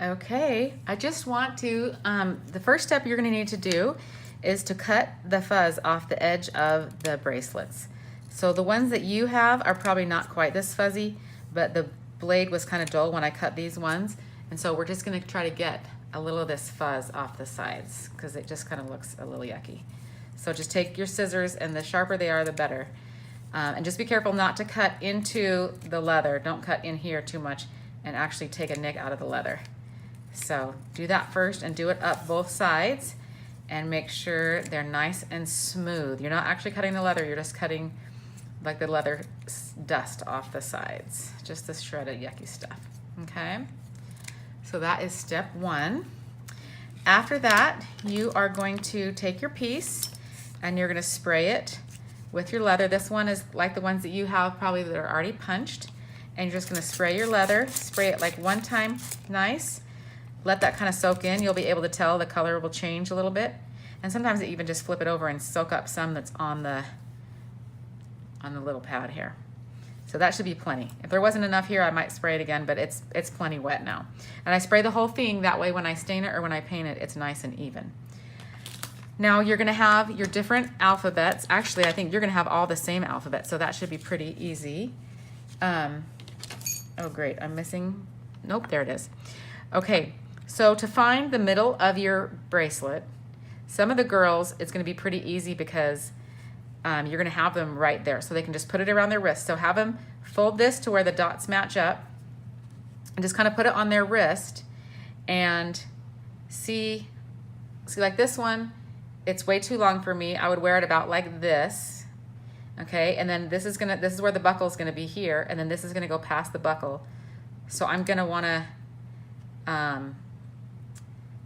Okay, I just want to, the first step you're gonna need to do is to cut the fuzz off the edge of the bracelets. So the ones that you have are probably not quite this fuzzy, but the blade was kind of dull when I cut these ones. And so we're just gonna try to get a little of this fuzz off the sides because it just kind of looks a little yucky. So just take your scissors, and the sharper they are, the better. And just be careful not to cut into the leather. Don't cut in here too much and actually take a nick out of the leather. So do that first and do it up both sides and make sure they're nice and smooth. You're not actually cutting the leather, you're just cutting like the leather dust off the sides. Just this shredded yucky stuff, okay? So that is step one. After that, you are going to take your piece and you're gonna spray it with your leather. This one is like the ones that you have probably that are already punched. And you're just gonna spray your leather, spray it like one time, nice. Let that kind of soak in. You'll be able to tell the color will change a little bit. And sometimes even just flip it over and soak up some that's on the little pad here. So that should be plenty. If there wasn't enough here, I might spray it again, but it's plenty wet now. And I spray the whole thing, that way when I stain it or when I paint it, it's nice and even. Now you're gonna have your different alphabets. Actually, I think you're gonna have all the same alphabet, so that should be pretty easy. Oh great, I'm missing, nope, there it is. Okay. So to find the middle of your bracelet, some of the girls, it's gonna be pretty easy because you're gonna have them right there. So they can just put it around their wrist. So have them fold this to where the dots match up and just kind of put it on their wrist and see like this one, it's way too long for me. I would wear it about like this, okay? And then this is where the buckle is gonna be here, and then this is gonna go past the buckle. So I'm gonna wanna,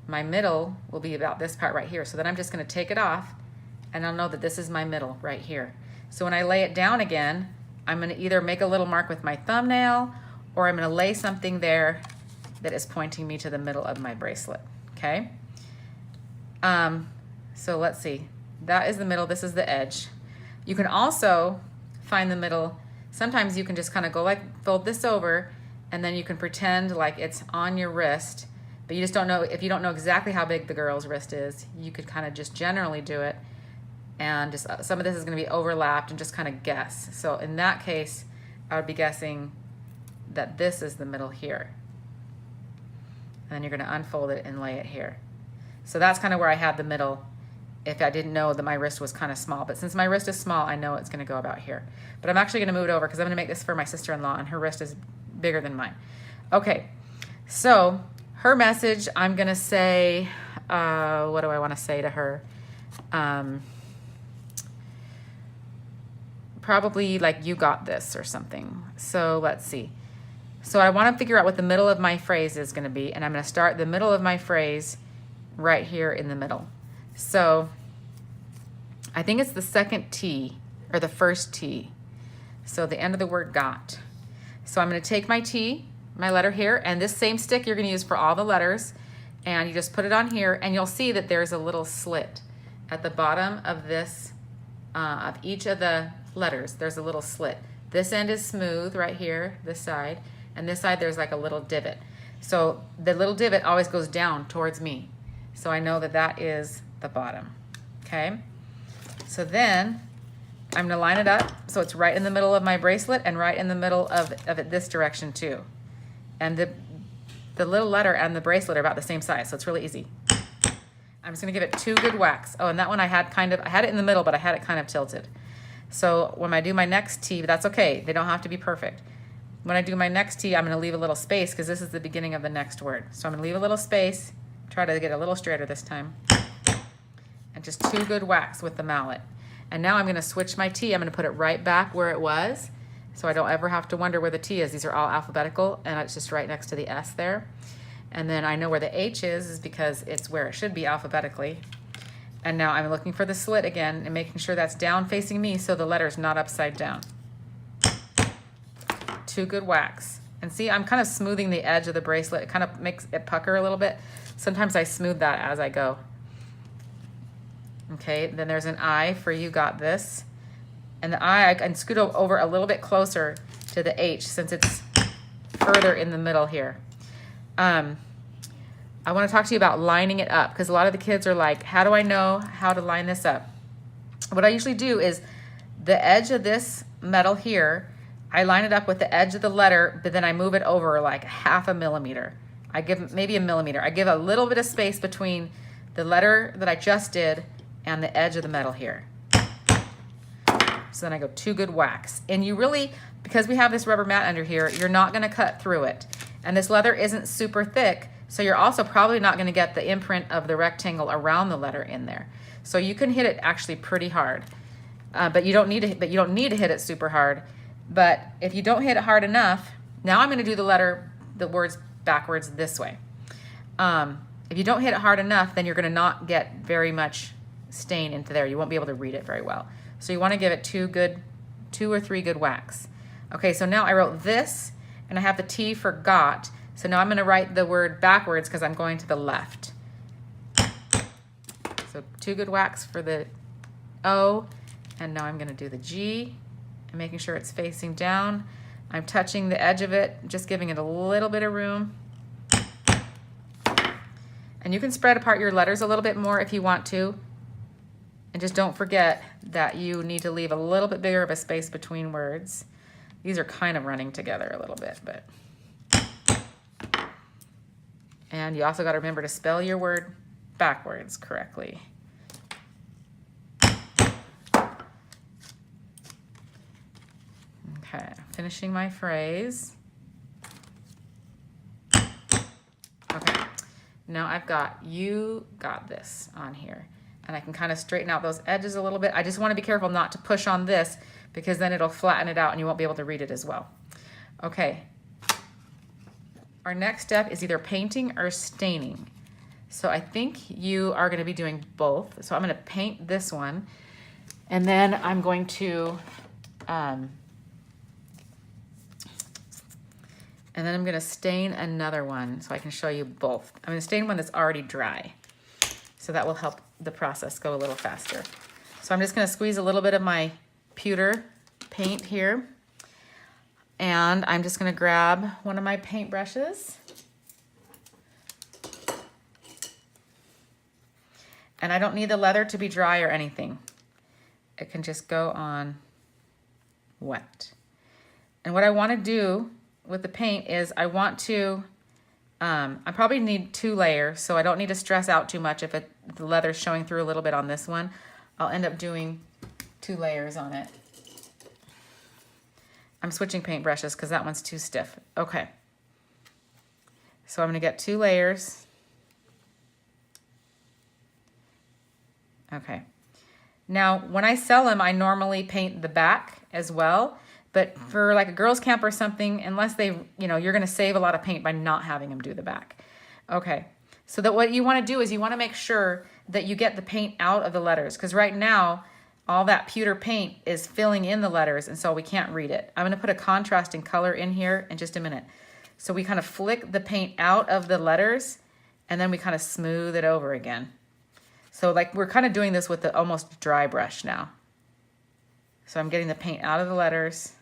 my middle will be about this part right here. So then I'm just gonna take it off and I'll know that this is my middle right here. So when I lay it down again, I'm gonna either make a little mark with my thumbnail or I'm gonna lay something there that is pointing me to the middle of my bracelet, okay? So let's see, that is the middle, this is the edge. You can also find the middle. Sometimes you can just kind of go like, fold this over, and then you can pretend like it's on your wrist, but you just don't know, if you don't know exactly how big the girl's wrist is, you could kind of just generally do it, and just some of this is gonna be overlapped and just kind of guess. So in that case, I would be guessing that this is the middle here. And then you're gonna unfold it and lay it here. So that's kind of where I had the middle if I didn't know that my wrist was kind of small. But since my wrist is small, I know it's gonna go about here. But I'm actually gonna move it over because I'm gonna make this for my sister-in-law and her wrist is bigger than mine. Okay, so her message, I'm gonna say, what do I wanna say to her? Probably like, you got this or something. So let's see. So I wanna figure out what the middle of my phrase is gonna be, and I'm gonna start the middle of my phrase right here in the middle. So I think it's the second T or the first T. So the end of the word got. So I'm gonna take my T, my letter here, and this same stick you're gonna use for all the letters, and you just put it on here, and you'll see that there's a little slit at the bottom of this, of each of the letters, there's a little slit. This end is smooth right here, this side, and this side there's like a little divot. So the little divot always goes down towards me. So I know that that is the bottom, okay? So then I'm gonna line it up so it's right in the middle of my bracelet and right in the middle of it this direction too. And the little letter and the bracelet are about the same size, so it's really easy. I'm just gonna give it 2 good whacks. Oh, and that one I had it in the middle, but I had it kind of tilted. So when I do my next T, that's okay, they don't have to be perfect. When I do my next T, I'm gonna leave a little space because this is the beginning of the next word. So I'm gonna leave a little space, try to get a little straighter this time. And just 2 good whacks with the mallet. And now I'm gonna switch my T. I'm gonna put it right back where it was, so I don't ever have to wonder where the T is. These are all alphabetical, and it's just right next to the S there. And then I know where the H is because it's where it should be alphabetically. And now I'm looking for the slit again and making sure that's down facing me so the letter's not upside down. 2 good whacks. And see, I'm kind of smoothing the edge of the bracelet. It kind of makes it pucker a little bit. Sometimes I smooth that as I go. Okay, then there's an I for you got this. And the I can scoot over a little bit closer to the H since it's further in the middle here. I want to talk to you about lining it up because a lot of the kids are like, how do I know how to line this up? What I usually do is the edge of this metal here, I line it up with the edge of the letter, but then I move it over like 1/2 millimeter. I give maybe 1 millimeter. I give a little bit of space between the letter that I just did and the edge of the metal here. So then I go 2 good whacks. And you really, because we have this rubber mat under here, you're not gonna cut through it. And this leather isn't super thick, so you're also probably not gonna get the imprint of the rectangle around the letter in there. So you can hit it actually pretty hard, but you don't need to hit it super hard. But if you don't hit it hard enough, now I'm gonna do the words backwards this way. If you don't hit it hard enough, then you're gonna not get very much stain into there. You won't be able to read it very well. So you wanna give it 2 or 3 good whacks. Okay, so now I wrote this, and I have the T for got. So now I'm gonna write the word backwards because I'm going to the left. So 2 good whacks for the O, and now I'm gonna do the G, and making sure it's facing down. I'm touching the edge of it, just giving it a little bit of room. And you can spread apart your letters a little bit more if you want to. And just don't forget that you need to leave a little bit bigger of a space between words. These are kind of running together a little bit, but. And you also got to remember to spell your word backwards correctly. Okay, finishing my phrase. Okay, now I've got you got this on here. And I can kind of straighten out those edges a little bit. I just want to be careful not to push on this because then it'll flatten it out and you won't be able to read it as well. Okay. Our next step is either painting or staining. So I think you are going to be doing both. So I'm going to paint this one, and then I'm going to, stain another one so I can show you both. I'm going to stain one that's already dry. So that will help the process go a little faster. So I'm just going to squeeze a little bit of my pewter paint here. And I'm just going to grab one of my paint brushes. And I don't need the leather to be dry or anything. It can just go on wet. And what I want to do with the paint is I want to, I probably need 2 layers, so I don't need to stress out too much if the leather's showing through a little bit on this one. I'll end up doing 2 layers on it. I'm switching paint brushes because that one's too stiff. Okay. So I'm going to get 2 layers. Okay. Now, when I sell them, I normally paint the back as well. But for like a girls' camp or something, unless they, you're going to save a lot of paint by not having them do the back. Okay. So that what you want to do is you want to make sure that you get the paint out of the letters. Because right now, all that pewter paint is filling in the letters, and so we can't read it. I'm going to put a contrasting color in here in just a minute. So we kind of flick the paint out of the letters, and then we kind of smooth it over again. So like we're kind of doing this with the almost dry brush now. So I'm getting the paint out of the letters,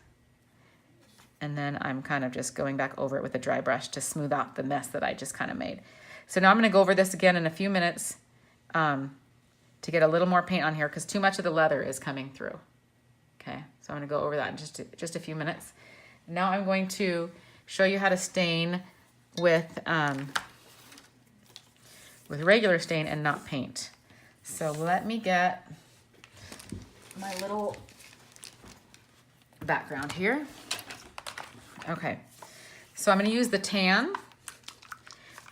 and then I'm kind of just going back over it with a dry brush to smooth out the mess that I just kind of made. So now I'm going to go over this again in a few minutes to get a little more paint on here because too much of the leather is coming through. Okay, so I'm going to go over that in just a few minutes. Now I'm going to show you how to stain with regular stain and not paint. So let me get my little background here. Okay, so I'm going to use the tan,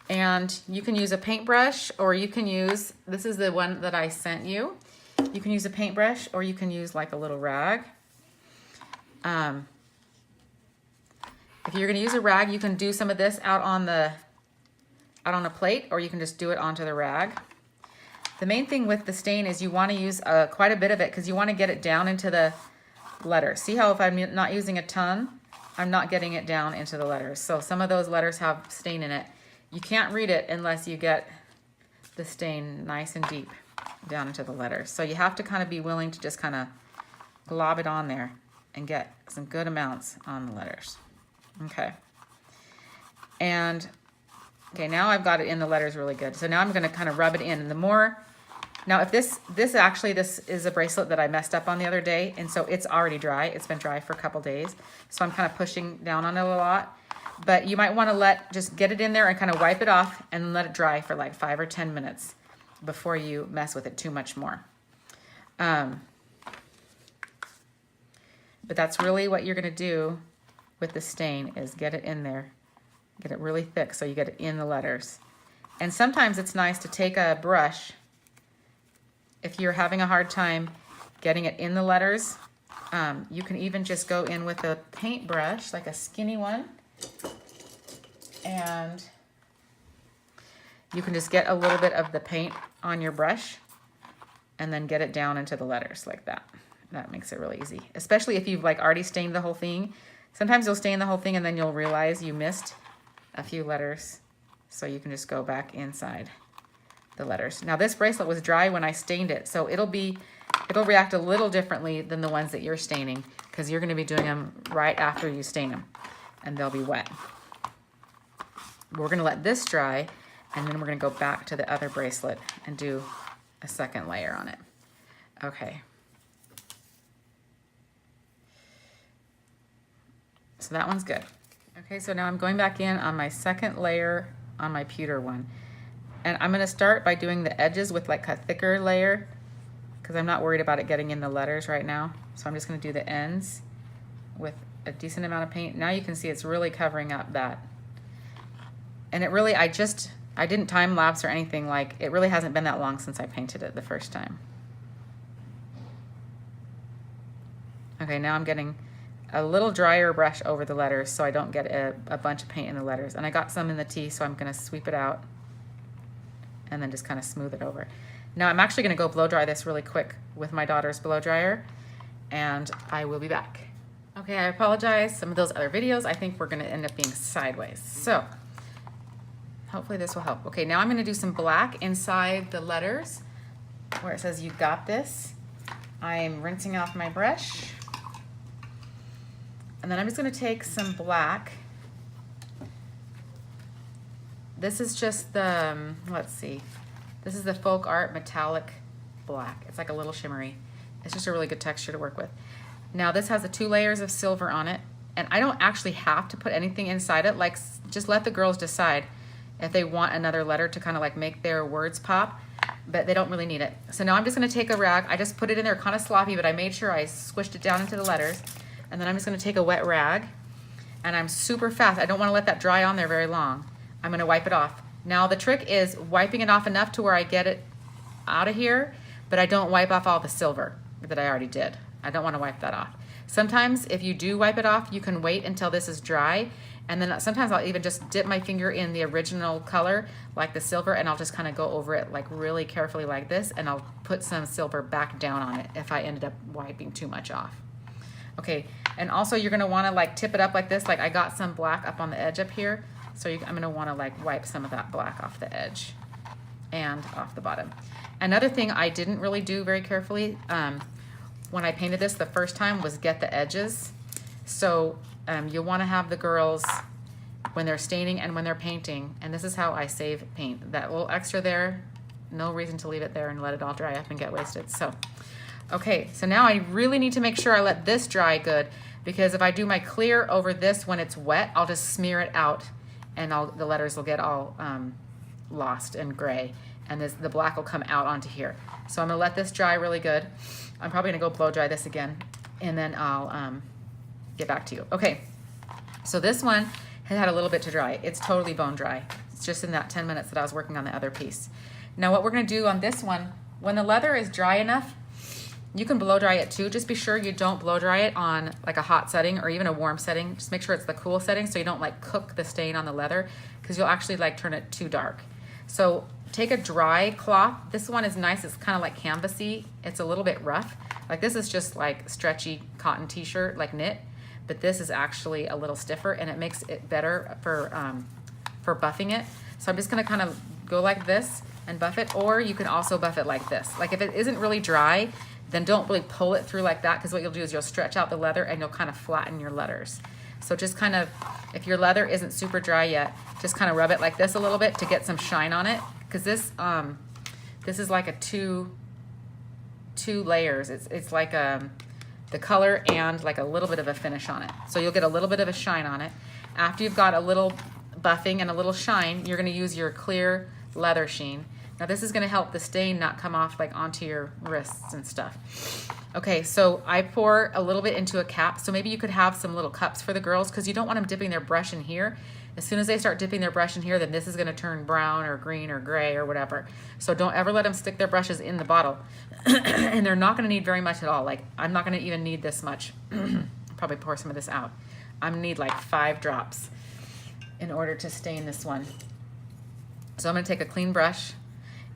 and you can use a paintbrush, or you can use, this is the one that I sent you. You can use a paintbrush, or you can use like a little rag. If you're going to use a rag, you can do some of this out on a plate, or you can just do it onto the rag. The main thing with the stain is you want to use quite a bit of it because you want to get it down into the letters. See how if I'm not using a ton, I'm not getting it down into the letters. So some of those letters have stain in it. You can't read it unless you get the stain nice and deep down into the letters. So you have to kind of be willing to just kind of glob it on there and get some good amounts on the letters. Okay. And Okay, now I've got it in the letters really good. So now I'm gonna kind of rub it in. And the more, now if this is a bracelet that I messed up on the other day, and so it's already dry. It's been dry for a couple days. So I'm kind of pushing down on it a lot. But you might wanna just get it in there and kind of wipe it off and let it dry for like 5 or 10 minutes before you mess with it too much more. But that's really what you're gonna do with the stain, is get it in there. Get it really thick so you get it in the letters. And sometimes it's nice to take a brush if you're having a hard time getting it in the letters. You can even just go in with a paintbrush, like a skinny one, and you can just get a little bit of the paint on your brush and then get it down into the letters like that. That makes it really easy, especially if you've like already stained the whole thing. Sometimes you'll stain the whole thing and then you'll realize you missed a few letters, so you can just go back inside the letters. Now this bracelet was dry when I stained it, so it'll react a little differently than the ones that you're staining, because you're going to be doing them right after you stain them, and they'll be wet. We're going to let this dry, and then we're going to go back to the other bracelet and do a second layer on it. Okay. So that one's good. Okay, so now I'm going back in on my second layer on my pewter one. And I'm gonna start by doing the edges with like a thicker layer, because I'm not worried about it getting in the letters right now. So I'm just gonna do the ends with a decent amount of paint. Now you can see it's really covering up that. And it really, I didn't time lapse or anything, like it really hasn't been that long since I painted it the first time. Okay, now I'm getting a little drier brush over the letters so I don't get a bunch of paint in the letters. And I got some in the T, so I'm gonna sweep it out and then just kind of smooth it over. Now I'm actually gonna go blow dry this really quick with my daughter's blow dryer, and I will be back. Okay, I apologize. Some of those other videos, I think we're gonna end up being sideways. So hopefully this will help. Okay, now I'm gonna do some black inside the letters where it says "You got this." I'm rinsing off my brush. And then I'm just gonna take some black. This is just the, let's see. This is the Folk Art Metallic Black. It's like a little shimmery. It's just a really good texture to work with. Now this has the 2 layers of silver on it. And I don't actually have to put anything inside it. Like, just let the girls decide if they want another letter to kind of like make their words pop, but they don't really need it. So now I'm just gonna take a rag. I just put it in there kind of sloppy, but I made sure I squished it down into the letters. And then I'm just gonna take a wet rag, and I'm super fast. I don't wanna let that dry on there very long. I'm gonna wipe it off. Now the trick is wiping it off enough to where I get it out of here, but I don't wipe off all the silver that I already did. I don't wanna wipe that off. Sometimes if you do wipe it off, you can wait until this is dry, and then sometimes I'll even just dip my finger in the original color, like the silver, and I'll just kind of go over it like really carefully like this, and I'll put some silver back down on it if I ended up wiping too much off. Okay, and also you're gonna wanna like tip it up like this. Like I got some black up on the edge up here, so I'm gonna wanna like wipe some of that black off the edge and off the bottom. Another thing I didn't really do very carefully when I painted this the first time was get the edges. So you'll wanna have the girls, when they're staining and when they're painting, and this is how I save paint. That little extra there, no reason to leave it there and let it all dry up and get wasted. So. Okay, so now I really need to make sure I let this dry good, because if I do my clear over this when it's wet, I'll just smear it out and the letters will get all lost and gray, and the black will come out onto here. So I'm gonna let this dry really good. I'm probably gonna go blow dry this again, and then I'll get back to you. Okay, so this one had a little bit to dry. It's totally bone dry. It's just in that 10 minutes that I was working on the other piece. Now what we're gonna do on this one, when the leather is dry enough, you can blow dry it too. Just be sure you don't blow dry it on like a hot setting or even a warm setting. Just make sure it's the cool setting so you don't like cook the stain on the leather, because you'll actually like turn it too dark. So take a dry cloth. This one is nice. It's kind of like canvasy. It's a little bit rough. Like this is just like stretchy cotton t-shirt, like knit, but this is actually a little stiffer, and it makes it better for buffing it. So I'm just gonna kind of go like this and buff it, or you can also buff it like this. Like if it isn't really dry, then don't really pull it through like that, because what you'll do is you'll stretch out the leather and you'll kind of flatten your letters. So just kind of, if your leather isn't super dry yet, just kind of rub it like this a little bit to get some shine on it. Because this is like a two layers. It's like the color and like a little bit of a finish on it. So you'll get a little bit of a shine on it. After you've got a little buffing and a little shine, you're gonna use your clear leather sheen. Now this is gonna help the stain not come off like onto your wrists and stuff. Okay, so I pour a little bit into a cap. So maybe you could have some little cups for the girls because you don't want them dipping their brush in here. As soon as they start dipping their brush in here, then this is gonna turn brown or green or gray or whatever. So don't ever let them stick their brushes in the bottle. And they're not gonna need very much at all. Like I'm not gonna even need this much. Probably pour some of this out. I'm gonna need like 5 drops in order to stain this one. So I'm gonna take a clean brush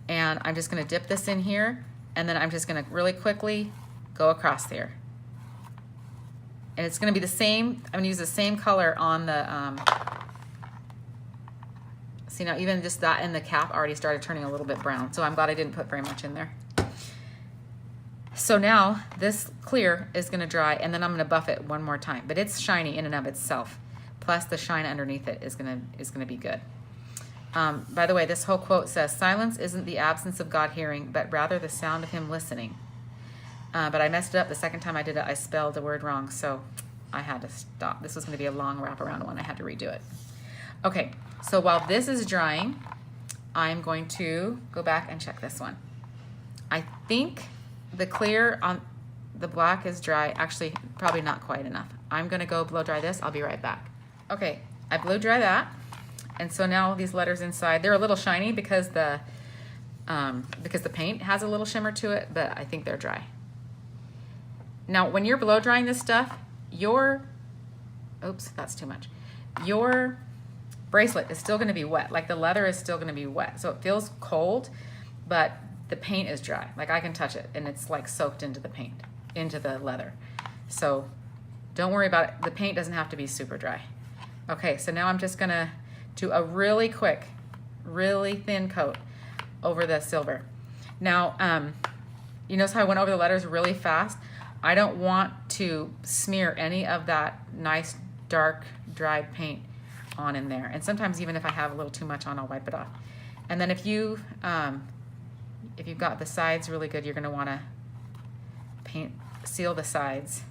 and I'm just gonna dip this in here, and then I'm just gonna really quickly go across here. And it's gonna be the same, I'm gonna use the same color on the, see now even just that in the cap already started turning a little bit brown, so I'm glad I didn't put very much in there. So now this clear is gonna dry, and then I'm gonna buff it one more time, but it's shiny in and of itself. Plus the shine underneath it is gonna be good. By the way, this whole quote says, "Silence isn't the absence of God hearing, but rather the sound of him listening." But I messed it up the second time I did it. I spelled the word wrong, so I had to stop. This was gonna be a long wraparound one. I had to redo it. Okay, so while this is drying, I'm going to go back and check this one. I think the clear on the black is dry. Actually, probably not quite enough. I'm gonna go blow dry this. I'll be right back. Okay, I blew dry that. And so now these letters inside, they're a little shiny because the paint has a little shimmer to it, but I think they're dry. Now, when you're blow drying this stuff, oops, that's too much. Your bracelet is still gonna be wet. Like the leather is still gonna be wet. So it feels cold, but the paint is dry. Like I can touch it and it's like soaked into the paint, into the leather. So don't worry about it. The paint doesn't have to be super dry. Okay, so now I'm just gonna do a really quick, really thin coat over the silver. Now, you notice how I went over the letters really fast? I don't want to smear any of that nice, dark, dried paint on in there. And sometimes even if I have a little too much on, I'll wipe it off. And then if you've got the sides really good, you're gonna wanna seal the sides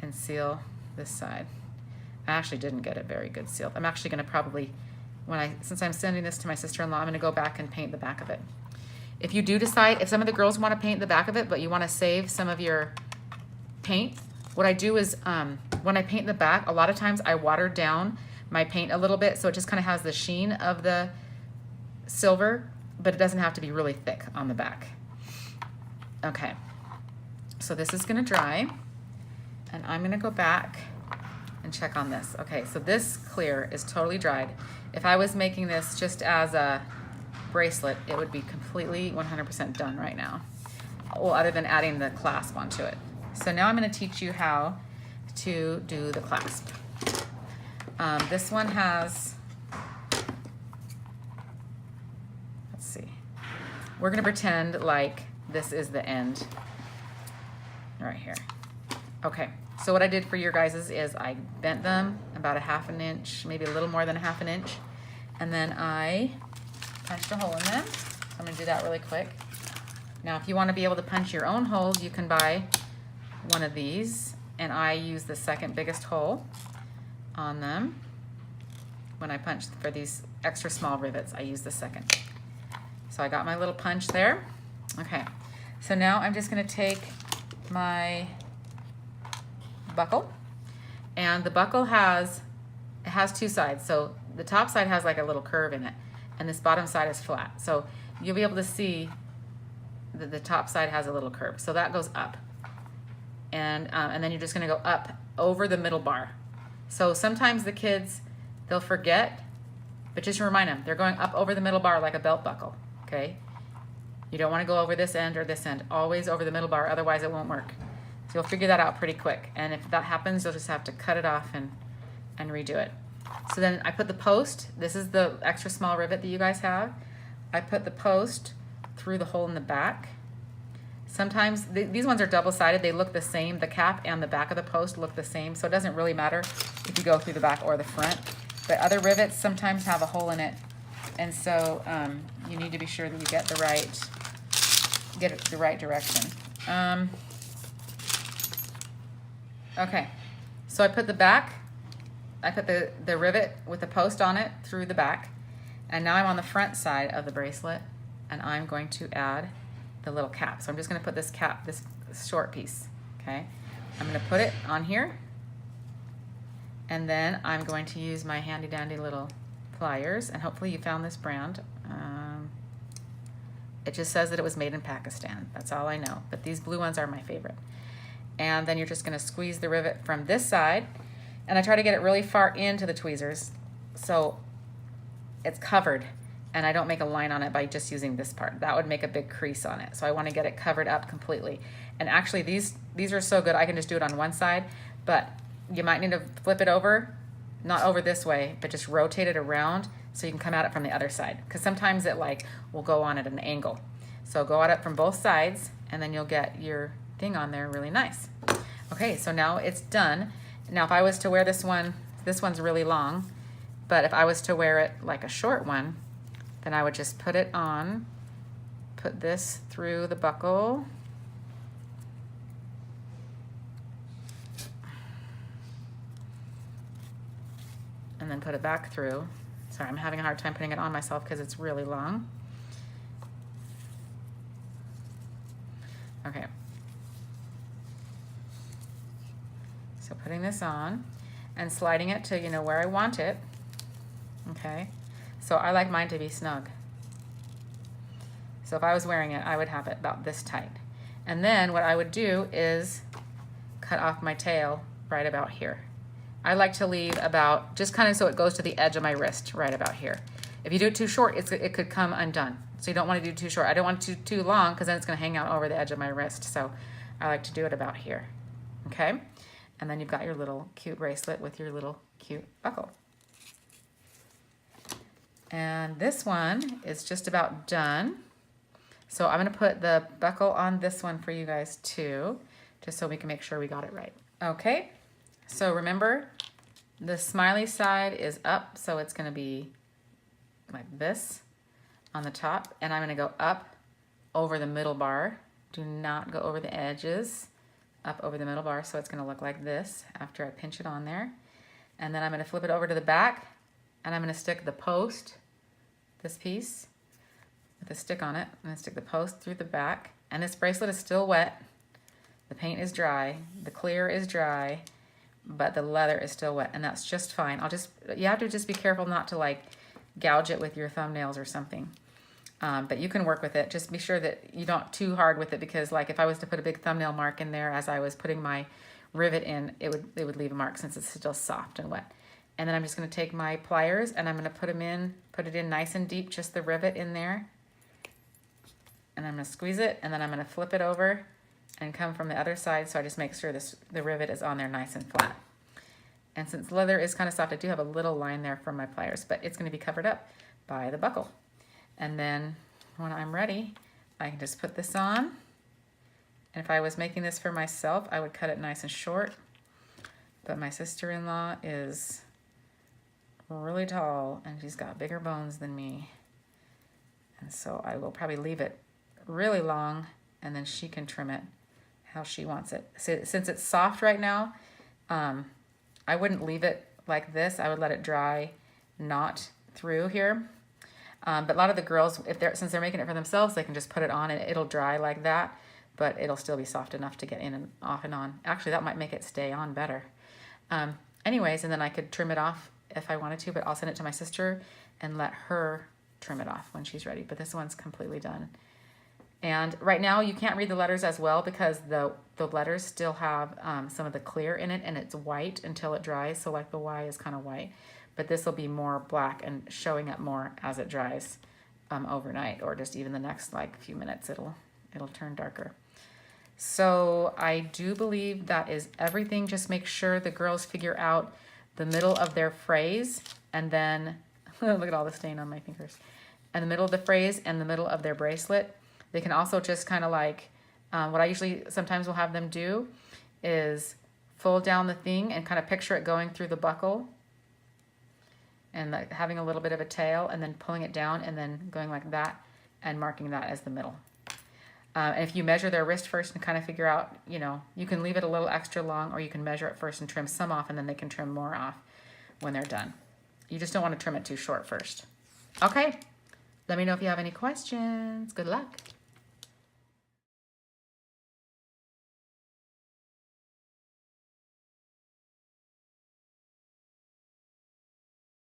and seal this side. I actually didn't get it very good sealed. I'm actually gonna probably, since I'm sending this to my sister-in-law, I'm gonna go back and paint the back of it. If you do decide, if some of the girls wanna paint the back of it, but you wanna save some of your paint, what I do is, when I paint the back, a lot of times I water down my paint a little bit so it just kinda has the sheen of the silver, but it doesn't have to be really thick on the back. Okay, so this is gonna dry, and I'm gonna go back and check on this. Okay, so this clear is totally dried. If I was making this just as a bracelet, it would be completely 100% done right now. Well, other than adding the clasp onto it. So now I'm gonna teach you how to do the clasp. This one has, let's see. We're gonna pretend like this is the end right here. Okay. So what I did for your guys is I bent them about a 1/2 inch, maybe a little more than a 1/2 inch, and then I punched a hole in them. So I'm gonna do that really quick. Now, if you wanna be able to punch your own holes, you can buy one of these, and I use the second biggest hole on them. When I punch for these extra small rivets, I use the second. So I got my little punch there. Okay, so now I'm just gonna take my buckle, and the buckle has 2 sides. So the top side has like a little curve in it, and this bottom side is flat. So you'll be able to see that the top side has a little curve. So that goes up, and then you're just gonna go up over the middle bar. So sometimes the kids, they'll forget, but just remind them, they're going up over the middle bar like a belt buckle, okay? You don't wanna go over this end or this end, always over the middle bar, otherwise it won't work. So you'll figure that out pretty quick. And if that happens, you'll just have to cut it off and redo it. So then I put the post, this is the extra small rivet that you guys have. I put the post through the hole in the back. Sometimes these ones are double-sided. They look the same. The cap and the back of the post look the same, so it doesn't really matter if you go through the back or the front. But other rivets sometimes have a hole in it, and so you need to be sure that you get the right direction. Okay, so I put the back. I put the rivet with the post on it through the back, and now I'm on the front side of the bracelet, and I'm going to add the little cap. So I'm just going to put this cap, this short piece, okay? I'm going to put it on here, and then I'm going to use my handy dandy little pliers, and hopefully you found this brand. It just says that it was made in Pakistan. That's all I know, but these blue ones are my favorite. And then you're just going to squeeze the rivet from this side, and I try to get it really far into the tweezers so it's covered, and I don't make a line on it by just using this part. That would make a big crease on it. So I want to get it covered up completely. And actually these are so good, I can just do it on one side, but you might need to flip it over, not over this way, but just rotate it around so you can come at it from the other side. Because sometimes it like will go on at an angle. So go at it from both sides, and then you'll get your thing on there really nice. Okay, so now it's done. Now if I was to wear this one's really long, but if I was to wear it like a short one, then I would just put it on, put this through the buckle, and then put it back through. Sorry, I'm having a hard time putting it on myself because it's really long. Okay. So putting this on and sliding it to, you know, where I want it. Okay. So I like mine to be snug. So if I was wearing it, I would have it about this tight. And then what I would do is cut off my tail right about here. I like to leave about, just kind of so it goes to the edge of my wrist, right about here. If you do it too short, it could come undone. So you don't want to do too short. I don't want to do too long because then it's going to hang out over the edge of my wrist. So I like to do it about here. Okay? And then you've got your little cute bracelet with your little cute buckle. And this one is just about done. So I'm going to put the buckle on this one for you guys too, just so we can make sure we got it right. Okay, so remember the smiley side is up, so it's going to be like this on the top, and I'm going to go up over the middle bar. Do not go over the edges, up over the middle bar, so it's going to look like this after I pinch it on there. And then I'm going to flip it over to the back, and I'm going to stick the post, this piece, with a stick on it. I'm going to stick the post through the back. And this bracelet is still wet. The paint is dry. The clear is dry. But the leather is still wet. And that's just fine. You have to just be careful not to like gouge it with your thumbnails or something. But you can work with it. Just be sure that you don't too hard with it, because like if I was to put a big thumbnail mark in there as I was putting my rivet in, it would leave a mark since it's still soft and wet. And then I'm just going to take my pliers and I'm going to put it in nice and deep, just the rivet in there. And I'm going to squeeze it, and then I'm going to flip it over and come from the other side, so I just make sure the rivet is on there nice and flat. And since leather is kind of soft, I do have a little line there from my pliers, but it's going to be covered up by the buckle. And then when I'm ready, I can just put this on. And if I was making this for myself, I would cut it nice and short. But my sister-in-law is really tall, and she's got bigger bones than me. And so I will probably leave it really long, and then she can trim it how she wants it. So, since it's soft right now, I wouldn't leave it like this. I would let it dry, not through here. But a lot of the girls, since they're making it for themselves, they can just put it on and it'll dry like that, but it'll still be soft enough to get in and off and on. Actually, that might make it stay on better. Anyways, and then I could trim it off if I wanted to, but I'll send it to my sister and let her trim it off when she's ready. But this one's completely done. And right now you can't read the letters as well because the letters still have some of the clear in it, and it's white until it dries. So like the Y is kind of white, but this will be more black and showing up more as it dries overnight, or just even the next like few minutes, it'll turn darker. So I do believe that is everything. Just make sure the girls figure out the middle of their phrase, and then look at all the stain on my fingers, and the middle of the phrase and the middle of their bracelet. They can also just kind of like What I usually sometimes will have them do is fold down the thing and kind of picture it going through the buckle and like having a little bit of a tail and then pulling it down and then going like that and marking that as the middle. And if you measure their wrist first and kind of figure out, you know, you can leave it a little extra long, or you can measure it first and trim some off, and then they can trim more off when they're done. You just don't want to trim it too short first. Okay, let me know if you have any questions. Good luck.